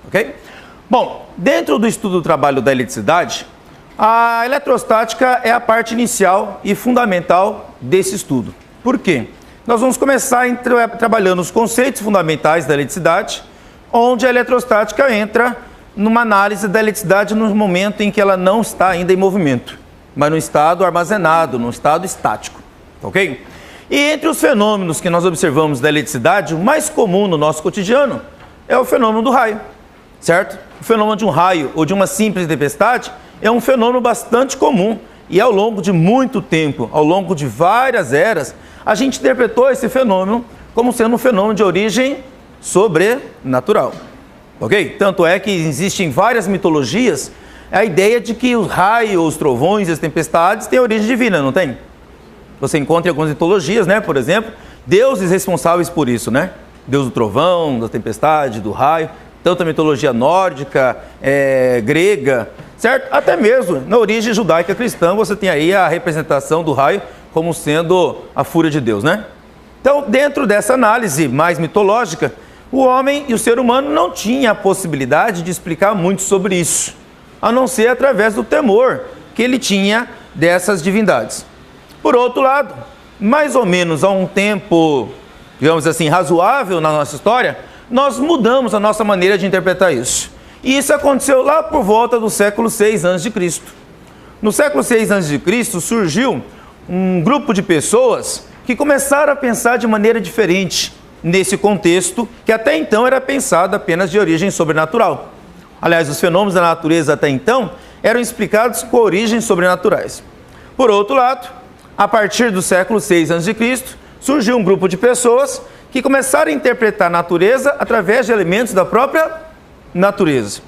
ok? Bom, dentro do estudo do trabalho da eletricidade, a eletrostática é a parte inicial e fundamental desse estudo. Por quê? Nós vamos começar trabalhando os conceitos fundamentais da eletricidade, onde a eletrostática entra numa análise da eletricidade no momento em que ela não está ainda em movimento, mas no estado armazenado, no estado estático, ok? E entre os fenômenos que nós observamos da eletricidade, o mais comum no nosso cotidiano é o fenômeno do raio, certo? O fenômeno de um raio ou de uma simples tempestade é um fenômeno bastante comum e ao longo de muito tempo, ao longo de várias eras, a gente interpretou esse fenômeno como sendo um fenômeno de origem sobrenatural, ok? Tanto é que existem várias mitologias a ideia de que os raios, os trovões e as tempestades têm origem divina, não tem? Você encontra em algumas mitologias, né? Por exemplo, deuses responsáveis por isso, né? Deus do trovão, da tempestade, do raio, tanto a mitologia nórdica, grega, certo? Até mesmo na origem judaica cristã você tem aí a representação do raio como sendo a fúria de Deus, né? Então, dentro dessa análise mais mitológica, o homem e o ser humano não tinham a possibilidade de explicar muito sobre isso, a não ser através do temor que ele tinha dessas divindades. Por outro lado, mais ou menos há um tempo, digamos assim, razoável na nossa história, nós mudamos a nossa maneira de interpretar isso. E isso aconteceu lá por volta do século VI a.C. No século VI a.C. surgiu um grupo de pessoas que começaram a pensar de maneira diferente nesse contexto que até então era pensado apenas de origem sobrenatural. Aliás, os fenômenos da natureza até então eram explicados com origens sobrenaturais. Por outro lado, a partir do século VI a.C., surgiu um grupo de pessoas que começaram a interpretar a natureza através de elementos da própria natureza.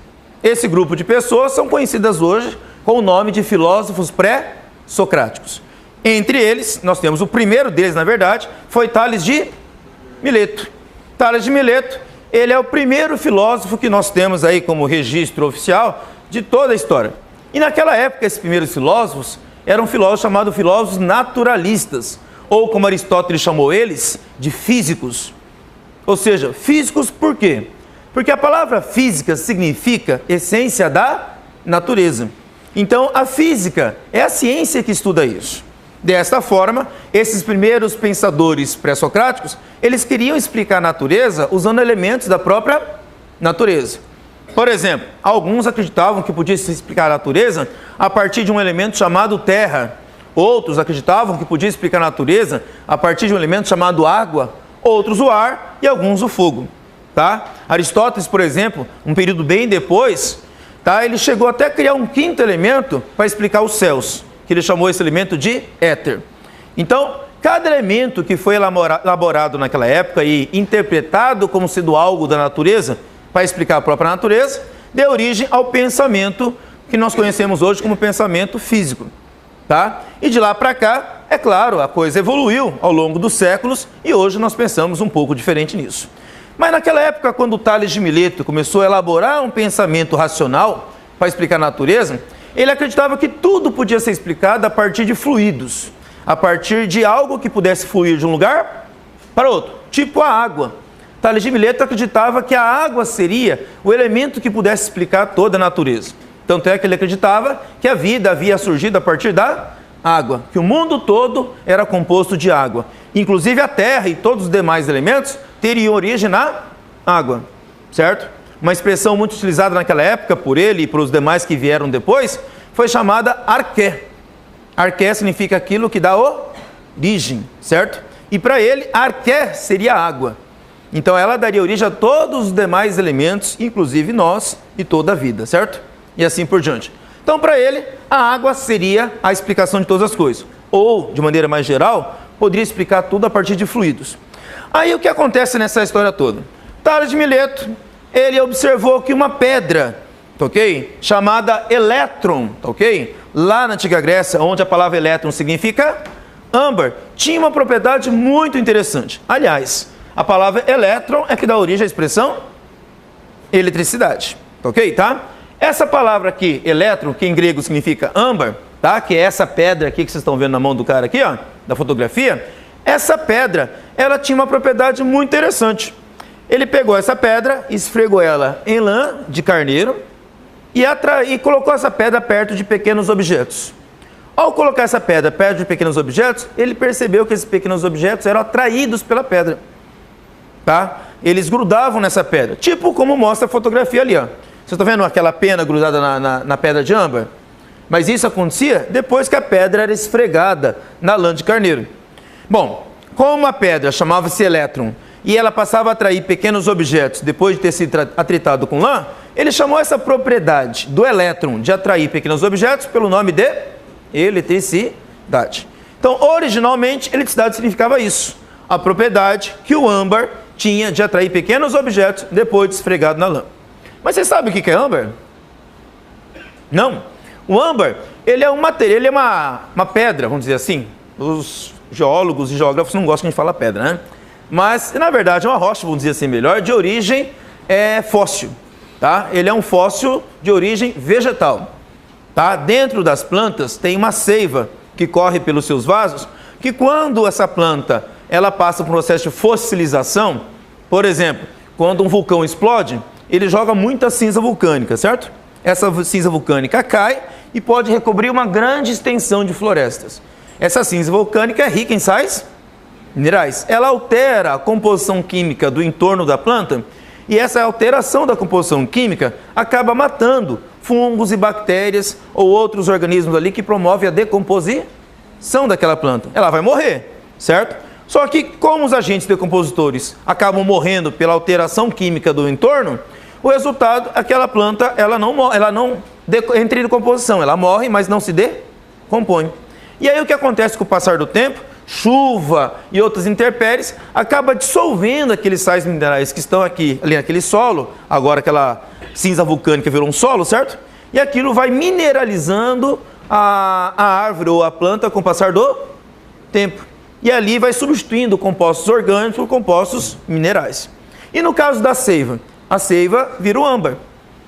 Esse grupo de pessoas são conhecidas hoje com o nome de filósofos pré-socráticos. Entre eles, nós temos o primeiro deles, na verdade, foi Tales de Mileto. Tales de Mileto, ele é o primeiro filósofo que nós temos aí como registro oficial de toda a história. E naquela época, esses primeiros filósofos eram filósofos chamados filósofos naturalistas, ou como Aristóteles chamou eles, de físicos. Ou seja, físicos por quê? Porque a palavra física significa essência da natureza. Então, a física é a ciência que estuda isso. Desta forma, esses primeiros pensadores pré-socráticos, eles queriam explicar a natureza usando elementos da própria natureza. Por exemplo, alguns acreditavam que podia se explicar a natureza a partir de um elemento chamado terra. Outros acreditavam que podia explicar a natureza a partir de um elemento chamado água. Outros o ar e alguns o fogo. Tá? Aristóteles, por exemplo, um período bem depois, tá? Ele chegou até a criar um quinto elemento para explicar os céus, que ele chamou esse elemento de éter. Então, cada elemento que foi elaborado naquela época e interpretado como sendo algo da natureza, para explicar a própria natureza, deu origem ao pensamento que nós conhecemos hoje como pensamento físico. Tá? E de lá para cá, é claro, a coisa evoluiu ao longo dos séculos e hoje nós pensamos um pouco diferente nisso. Mas naquela época, quando Tales de Mileto começou a elaborar um pensamento racional para explicar a natureza, ele acreditava que tudo podia ser explicado a partir de fluidos, a partir de algo que pudesse fluir de um lugar para outro, tipo a água. Tales de Mileto acreditava que a água seria o elemento que pudesse explicar toda a natureza. Tanto é que ele acreditava que a vida havia surgido a partir da água, que o mundo todo era composto de água. Inclusive a terra e todos os demais elementos teriam origem na água, certo? Uma expressão muito utilizada naquela época por ele e por os demais que vieram depois foi chamada arqué. Arqué significa aquilo que dá origem, certo? E para ele, arqué seria água. Então ela daria origem a todos os demais elementos, inclusive nós e toda a vida, certo? E assim por diante. Então para ele, a água seria a explicação de todas as coisas. Ou, de maneira mais geral, poderia explicar tudo a partir de fluidos. Aí o que acontece nessa história toda? Tales de Mileto, ele observou que uma pedra, ok? Chamada elétron, ok? Lá na Antiga Grécia, onde a palavra elétron significa âmbar, tinha uma propriedade muito interessante. Aliás, a palavra elétron é que dá origem à expressão eletricidade, ok? Tá? Essa palavra aqui, elétron, que em grego significa âmbar, tá? Que é essa pedra aqui que vocês estão vendo na mão do cara aqui, ó, da fotografia. Essa pedra, ela tinha uma propriedade muito interessante. Ele pegou essa pedra, esfregou ela em lã de carneiro e colocou essa pedra perto de pequenos objetos. Ao colocar essa pedra perto de pequenos objetos, ele percebeu que esses pequenos objetos eram atraídos pela pedra. Tá? Eles grudavam nessa pedra, tipo como mostra a fotografia ali. Ó. Você está vendo aquela pena grudada na pedra de âmbar? Mas isso acontecia depois que a pedra era esfregada na lã de carneiro. Bom, como a pedra chamava-se elétron e ela passava a atrair pequenos objetos depois de ter sido atritado com lã, ele chamou essa propriedade do elétron de atrair pequenos objetos pelo nome de eletricidade. Então, originalmente, eletricidade significava isso, a propriedade que o âmbar tinha de atrair pequenos objetos depois de esfregado na lã. Mas você sabe o que é âmbar? Não. O âmbar, ele é um material, ele é uma pedra, vamos dizer assim. Os geólogos e geógrafos não gostam de falar pedra, né? Mas, na verdade, é uma rocha, vamos dizer assim melhor, de origem fóssil. Tá? Ele é um fóssil de origem vegetal. Tá? Dentro das plantas tem uma seiva que corre pelos seus vasos, que quando essa planta ela passa por um processo de fossilização, por exemplo, quando um vulcão explode, ele joga muita cinza vulcânica, certo? Essa cinza vulcânica cai e pode recobrir uma grande extensão de florestas. Essa cinza vulcânica é rica em sais minerais. Ela altera a composição química do entorno da planta e essa alteração da composição química acaba matando fungos e bactérias ou outros organismos ali que promovem a decomposição daquela planta. Ela vai morrer, certo? Só que como os agentes decompositores acabam morrendo pela alteração química do entorno, o resultado, aquela planta, ela não entra em decomposição, ela morre, mas não se decompõe. E aí o que acontece com o passar do tempo? Chuva e outras intempéries acaba dissolvendo aqueles sais minerais que estão aqui, ali naquele solo, agora aquela cinza vulcânica virou um solo, certo? E aquilo vai mineralizando a árvore ou a planta com o passar do tempo. E ali vai substituindo compostos orgânicos por compostos minerais. E no caso da seiva, a seiva vira o âmbar.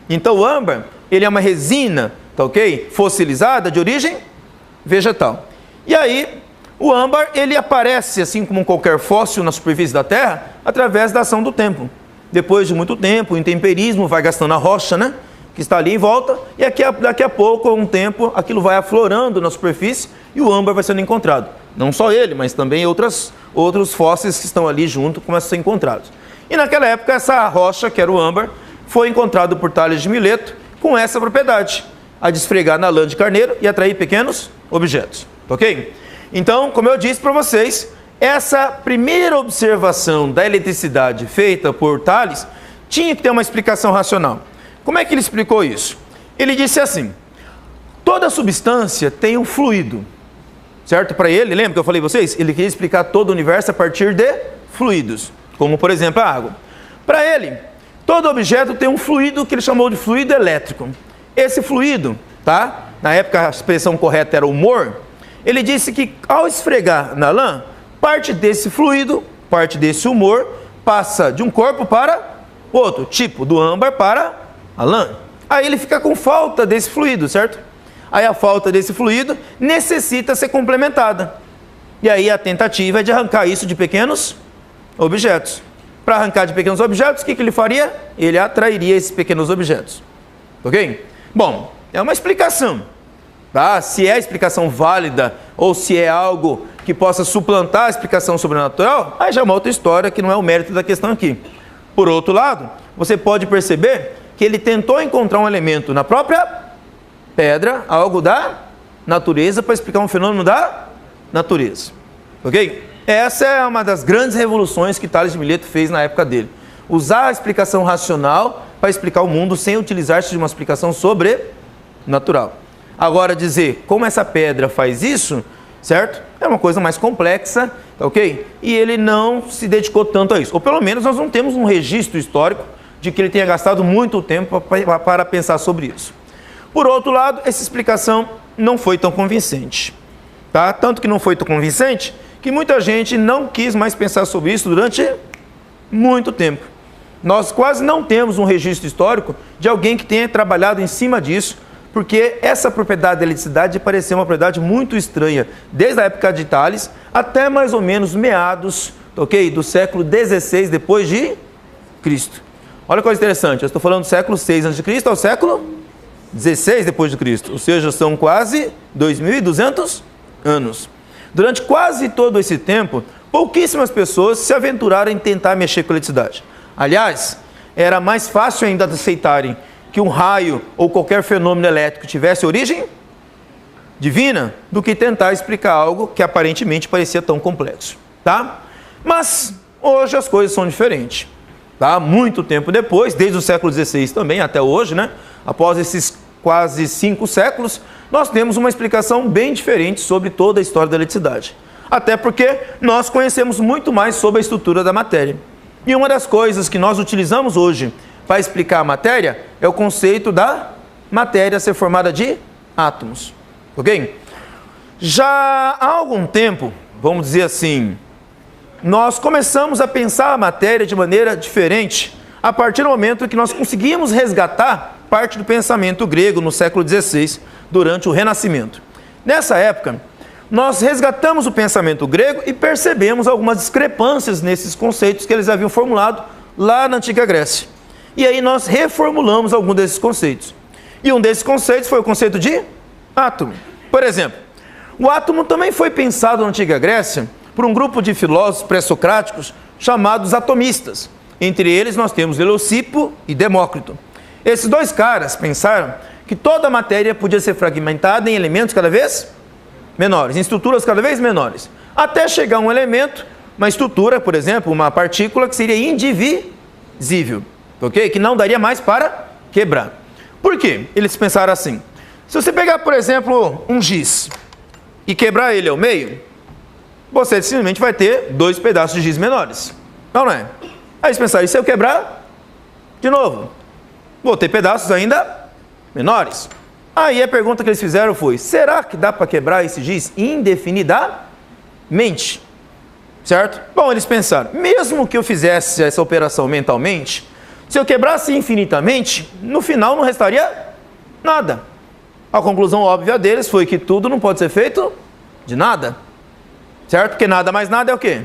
Então o âmbar, ele é uma resina, tá ok? Fossilizada de origem vegetal. E aí o âmbar, ele aparece, assim como qualquer fóssil na superfície da Terra, através da ação do tempo. Depois de muito tempo, o intemperismo vai gastando a rocha, né? Que está ali em volta, e daqui a pouco, um tempo, aquilo vai aflorando na superfície e o âmbar vai sendo encontrado. Não só ele, mas também outros fósseis que estão ali junto começam a ser encontrados. E naquela época, essa rocha, que era o âmbar, foi encontrado por Tales de Mileto com essa propriedade, a de esfregar na lã de carneiro e atrair pequenos objetos. Ok? Então, como eu disse para vocês, essa primeira observação da eletricidade feita por Tales tinha que ter uma explicação racional. Como é que ele explicou isso? Ele disse assim: toda substância tem um fluido, certo? Para ele, lembra que eu falei para vocês? Ele queria explicar todo o universo a partir de fluidos, como por exemplo a água. Para ele, todo objeto tem um fluido que ele chamou de fluido elétrico. Esse fluido, tá? Na época a expressão correta era humor. Ele disse que ao esfregar na lã, parte desse fluido, parte desse humor, passa de um corpo para outro, tipo do âmbar para a lã. Aí ele fica com falta desse fluido, certo? Aí a falta desse fluido necessita ser complementada. E aí a tentativa é de arrancar isso de pequenos objetos. Para arrancar de pequenos objetos, o que ele faria? Ele atrairia esses pequenos objetos. Ok? Bom, é uma explicação. Tá? Se é a explicação válida ou se é algo que possa suplantar a explicação sobrenatural, aí já é uma outra história que não é o mérito da questão aqui. Por outro lado, você pode perceber que ele tentou encontrar um elemento na própria pedra, algo da natureza, para explicar um fenômeno da natureza. Ok? Essa é uma das grandes revoluções que Tales de Mileto fez na época dele. Usar a explicação racional para explicar o mundo sem utilizar-se de uma explicação sobrenatural. Agora, dizer como essa pedra faz isso, certo? É uma coisa mais complexa, ok? E ele não se dedicou tanto a isso. Ou pelo menos nós não temos um registro histórico de que ele tenha gastado muito tempo para pensar sobre isso. Por outro lado, essa explicação não foi tão convincente. Tá? Tanto que não foi tão convincente que muita gente não quis mais pensar sobre isso durante muito tempo. Nós quase não temos um registro histórico de alguém que tenha trabalhado em cima disso, porque essa propriedade da eletricidade parecia uma propriedade muito estranha, desde a época de Tales até mais ou menos meados, ok, do século XVI depois de Cristo. Olha que coisa interessante, eu estou falando do século 6 a.C. ao século 16 depois de Cristo, ou seja, são quase 2.200 anos. Durante quase todo esse tempo, pouquíssimas pessoas se aventuraram em tentar mexer com a eletricidade. Aliás, era mais fácil ainda de aceitarem que um raio ou qualquer fenômeno elétrico tivesse origem divina do que tentar explicar algo que aparentemente parecia tão complexo, tá? Mas hoje as coisas são diferentes, tá? Muito tempo depois, desde o século XVI também até hoje, né? Após esses quase 5 séculos, nós temos uma explicação bem diferente sobre toda a história da eletricidade. Até porque nós conhecemos muito mais sobre a estrutura da matéria. E uma das coisas que nós utilizamos hoje para explicar a matéria é o conceito da matéria ser formada de átomos. Ok? Já há algum tempo, vamos dizer assim, nós começamos a pensar a matéria de maneira diferente a partir do momento que nós conseguimos resgatar parte do pensamento grego no século XVI, durante o Renascimento. Nessa época, nós resgatamos o pensamento grego e percebemos algumas discrepâncias nesses conceitos que eles haviam formulado lá na Antiga Grécia. E aí nós reformulamos algum desses conceitos. E um desses conceitos foi o conceito de átomo. Por exemplo, o átomo também foi pensado na Antiga Grécia por um grupo de filósofos pré-socráticos chamados atomistas. Entre eles nós temos Leucipo e Demócrito. Esses dois caras pensaram que toda a matéria podia ser fragmentada em elementos cada vez menores, em estruturas cada vez menores, até chegar a um elemento, uma estrutura, por exemplo, uma partícula que seria indivisível, ok? Que não daria mais para quebrar. Por quê? Eles pensaram assim: se você pegar, por exemplo, um giz e quebrar ele ao meio, você simplesmente vai ter 2 pedaços de giz menores. Não é? Aí eles pensaram: e se eu quebrar de novo? Vou ter pedaços ainda menores. Aí a pergunta que eles fizeram foi: será que dá para quebrar esse giz indefinidamente? Certo? Bom, eles pensaram: mesmo que eu fizesse essa operação mentalmente, se eu quebrasse infinitamente, no final não restaria nada. A conclusão óbvia deles foi que tudo não pode ser feito de nada. Certo? Porque nada mais nada é o quê?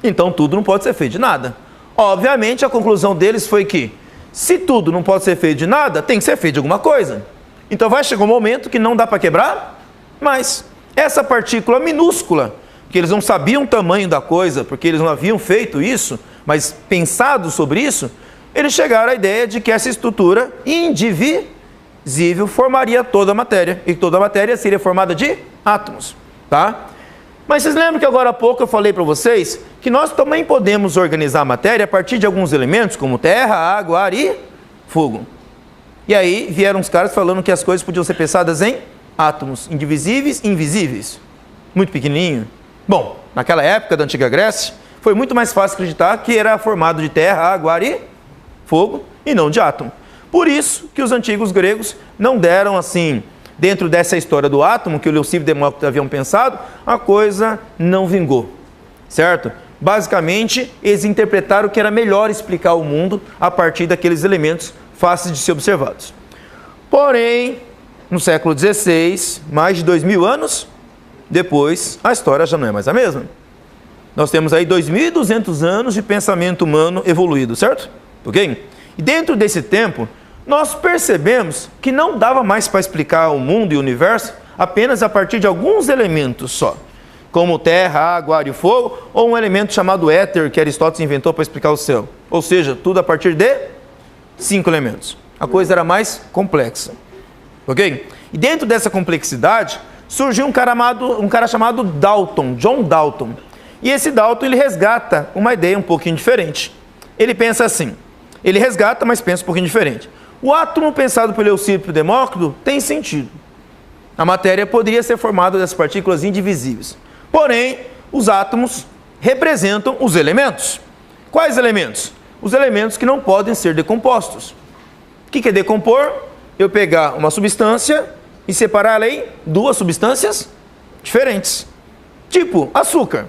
Então tudo não pode ser feito de nada. Obviamente a conclusão deles foi que se tudo não pode ser feito de nada, tem que ser feito de alguma coisa. Então vai chegar um momento que não dá para quebrar, mas essa partícula minúscula, que eles não sabiam o tamanho da coisa, porque eles não haviam feito isso, mas pensado sobre isso, eles chegaram à ideia de que essa estrutura indivisível formaria toda a matéria, e toda a matéria seria formada de átomos, tá? Mas vocês lembram que agora há pouco eu falei para vocês que nós também podemos organizar a matéria a partir de alguns elementos, como terra, água, ar e fogo. E aí vieram os caras falando que as coisas podiam ser pensadas em átomos indivisíveis e invisíveis. Muito pequenininho. Bom, naquela época da Antiga Grécia, foi muito mais fácil acreditar que era formado de terra, água, ar e fogo, e não de átomo. Por isso que os antigos gregos não deram assim, dentro dessa história do átomo, que o Leucipo e Demócrito haviam pensado, a coisa não vingou, certo? Basicamente, eles interpretaram que era melhor explicar o mundo a partir daqueles elementos fáceis de ser observados. Porém, no século XVI, mais de 2000 anos depois, a história já não é mais a mesma. Nós temos aí 2.200 anos de pensamento humano evoluído, certo? Ok? E dentro desse tempo, nós percebemos que não dava mais para explicar o mundo e o universo apenas a partir de alguns elementos só, como terra, água, ar e fogo, ou um elemento chamado éter que Aristóteles inventou para explicar o céu. Ou seja, tudo a partir de 5 elementos. A coisa era mais complexa. Ok? E dentro dessa complexidade, surgiu um cara chamado Dalton, John Dalton. E esse Dalton, ele resgata uma ideia um pouquinho diferente. Ele pensa assim, ele resgata, mas pensa um pouquinho diferente. O átomo pensado por Leucipo e Demócrito tem sentido. A matéria poderia ser formada dessas partículas indivisíveis. Porém, os átomos representam os elementos. Quais elementos? Os elementos que não podem ser decompostos. O que é decompor? Eu pegar uma substância e separar ela em 2 substâncias diferentes. Tipo, açúcar.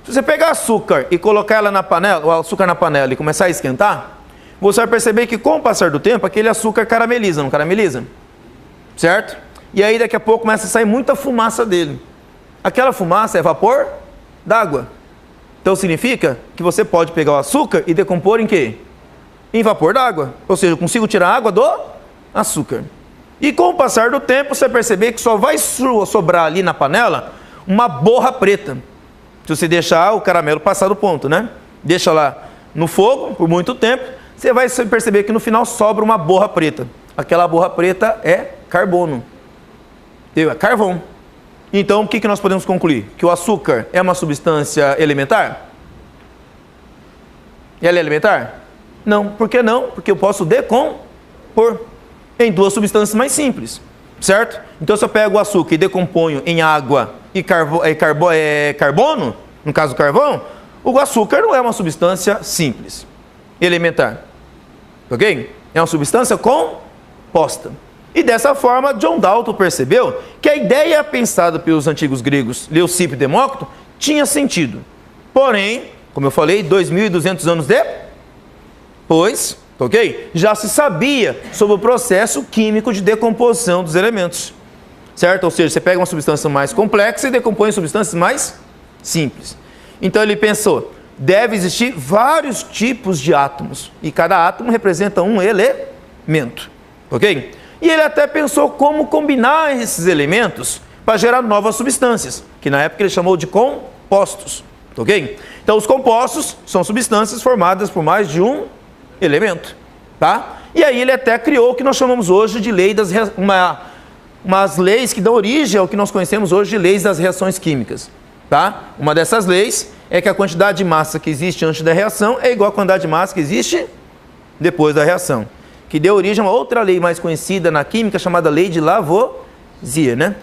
Se você pegar açúcar e colocar ela na panela, o açúcar na panela e começar a esquentar, você vai perceber que com o passar do tempo, aquele açúcar carameliza, não carameliza? Certo? E aí daqui a pouco começa a sair muita fumaça dele. Aquela fumaça é vapor d'água. Então significa que você pode pegar o açúcar e decompor em quê? Em vapor d'água. Ou seja, eu consigo tirar a água do açúcar. E com o passar do tempo, você perceber que só vai sobrar ali na panela uma borra preta. Se você deixar o caramelo passar do ponto, né? Deixa lá no fogo por muito tempo, você vai perceber que no final sobra uma borra preta. Aquela borra preta é carbono. É carvão. Então, o que nós podemos concluir? Que o açúcar é uma substância elementar? Ela é elementar? Não. Por que não? Porque eu posso decompor em duas substâncias mais simples, certo? Então, se eu pego o açúcar e decomponho em água e carbono, no caso do carvão, o açúcar não é uma substância simples, elementar, ok? É uma substância composta. E dessa forma, John Dalton percebeu que a ideia pensada pelos antigos gregos Leucipo e Demócrito tinha sentido. Porém, como eu falei, 2.200 anos depois, ok? Já se sabia sobre o processo químico de decomposição dos elementos, certo? Ou seja, você pega uma substância mais complexa e decompõe em substâncias mais simples. Então ele pensou, deve existir vários tipos de átomos e cada átomo representa um elemento, ok? E ele até pensou como combinar esses elementos para gerar novas substâncias, que na época ele chamou de compostos, ok? Então os compostos são substâncias formadas por mais de um elemento, tá? E aí ele até criou o que nós chamamos hoje de lei das umas leis que dão origem ao que nós conhecemos hoje de leis das reações químicas, tá? Uma dessas leis é que a quantidade de massa que existe antes da reação é igual à quantidade de massa que existe depois da reação, que deu origem a uma outra lei mais conhecida na química chamada lei de Lavoisier, né?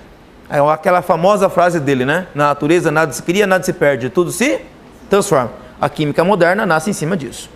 É aquela famosa frase dele, né? Na natureza nada se cria, nada se perde, tudo se transforma. A química moderna nasce em cima disso.